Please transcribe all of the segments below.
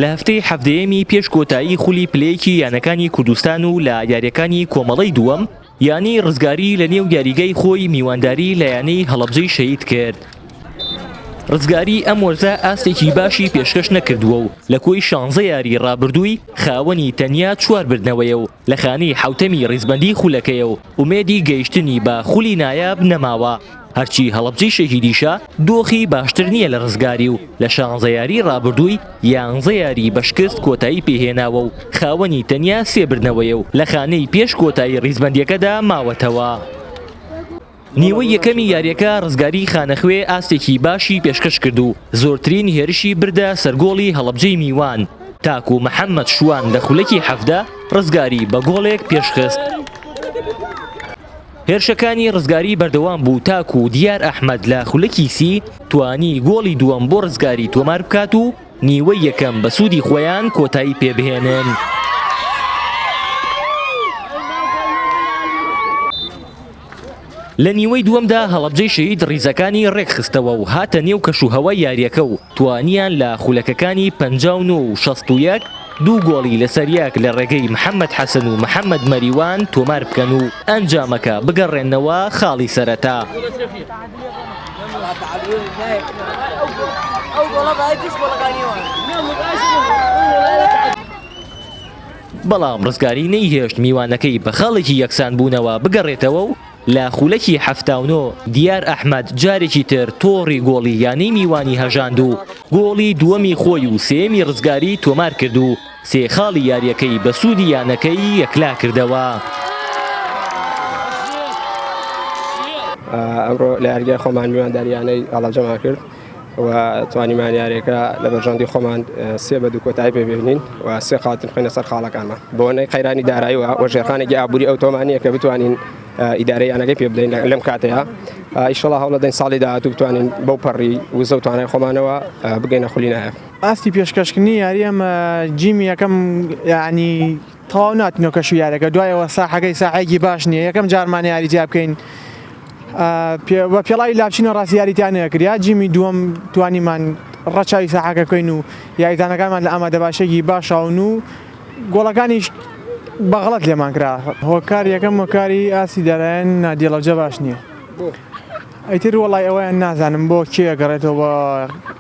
لە هەفتەی حەفدەیەمی پێش کۆتایی خولی پلەیەکی یانەکانی کوردستان و لە یاریەکانی کۆمەڵەی دووەم یانی ڕزگاری لە نێو یاریگای خۆی میوانداری لە یانەی هەڵەبجەی شەهید کرد. ڕزگاری ئەم وەرزە ئاستێکی باشی پێشکەش نەکردووە و لە کۆی 16 یاری ڕابردووی خاوەنی تەنیا 4 بردنەوەیە و لە خانەی حوتەمی ڕیزبەندی خولەکەیە و ئومێدی گەیشتنی بە خولی نایاب نەماوە. هەرچی هەڵەبجەی شەهیدیشە دۆخی باشتر نییە لە ڕزگاری و لە 16 یاری ڕابردووی 11 یاری بەشکست کۆتایی پێهێناوە و خاوەنی تەنیا 3 بردنەوەیە و لە خانەی پێش کۆتایی ڕیزبەندیەکەدا ماوەتەوە. نیوەی یەکەمی یاریەکە ڕزگاری خانەخوێ ئاستێکی باشی پێشکەش کرد و زۆرترین هێرشی بردە سەرگۆڵی هەڵەبجەی میوان. تاکو محەممەد شوان لە خولەکی حەفدە ڕزگاری بە گۆڵێک پێشخست. هێرشەکانی ڕزگاری بەردەوام بوو تاکو دیار ئەحمەد لە خولەکی سی توانی گۆڵی دووەم بۆ ڕزگاری تۆمار بکات و نیوەی یەکەم بە سوودی خۆیان کۆتایی پێبهێنن. لە نیوەی دووەمدا هەڵەبجەی شەهید ڕیزەکانی ڕێکخستەوە و هاتە نێو کەشوهەوای یاریەکە و توانیان لە خولەکەکانی 59 و 61 دوو گۆڵی لەسەر یەک لە ڕێگەی محەممەد حەسەن و محەممەد مەریوان تۆمار بکەن و ئەنجامەکە بگەڕێنەوە خاڵی سەرەتا. بەڵام ڕزگاری نەیهێشت میوانەکەی بە خاڵێکی یەکسان بوونەوە بگەڕێتەوە و لە خولەکی 79 دیار ئەحمەد جارێکی تر تۆڕی گۆڵی یانەی میوانی هەژاند و گۆڵی دووەمی خۆی و سێمی ڕزگاری تۆمار کرد و سێ خاڵی یاریەکەی بە سوودی یانەکەی یەکلا کردەوە. ئەمڕۆ لە یاریگای خۆمان میوانداریانەی هەڵەبجەمان کرد و توانیمان یاریەکە لە بەرژەندی خۆمان 3 بە 2 کۆتایی پێبێنین و 3 خاڵتن خوێنە سەر خاڵەکانمان بۆ نەی قەیرانی داراییوە وەژێرخانێکی ئابووری ئەو تۆمانیە کە بتوانین ئیدارەی یانەکەی پێ بدەین لەم کاتەیە. ئیشەڵا هەوڵ دەدەین ساڵی داهاتوو بتوانین بەو پەڕی وزە و توانای خۆمانەوە بگەینە خولی نایاب. ئاستی پێشکەشکردنی یاری ئەم جیمی یەکەم یعنی تەواو ناتینەوە کەشو یاریەکە دوایەوە ساحەکەی ساحەیەکی باش نییە یەکەم جارمانە یاریتیا بکەین بە پێڵاوی لابچینە ڕاستی یاریتیان نەکریا. جیمی دووەم توانیمان ڕەچاوی ساحەکە بکەین و یاریزانەکانمان لە ئامادە باشێکی باشاون و گۆڵەکانیش بەغڵەت لێمان کرا. هۆکار یەکەم هۆکاری ئاسی دەرایەن نادیێڵەوجە باش نییە. ئەیتر وەڵای ئەوەیان نازانم بۆ کێ گەڕێتەوە بە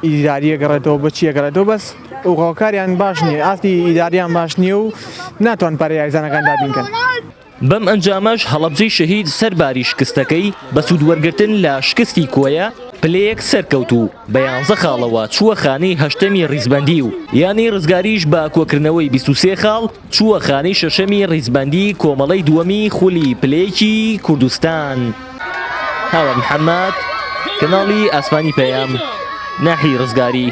ئیداریە گەڕێتەوە بە چیە گەڕێتەوە بەس ئەو هۆکاریان باش نییە ئاستی ئیداریان باش نییە و ناتوان پەرەی یاریزانەکان دابینکەن. بەم ئەنجامەش هەڵەبجەی شەهید سەرباری شکستەکەی بە سوودوەرگرتن لە شکستی کۆیە پلەیەک سەرکەوت و بە 11 خاڵەوە چووە خانەی هەشتەمی ڕیزبەندی و یانی ڕزگاریش بە کۆکردنەوەی 23 خاڵ چووە خانەی شەشەمی ڕیزبەندی کۆمەڵەی دووەمی خولی پلەیەکی کوردستان. هاوە محەممەد، کەناڵی ئاسمانی پەیام، ناحی ڕزگاری.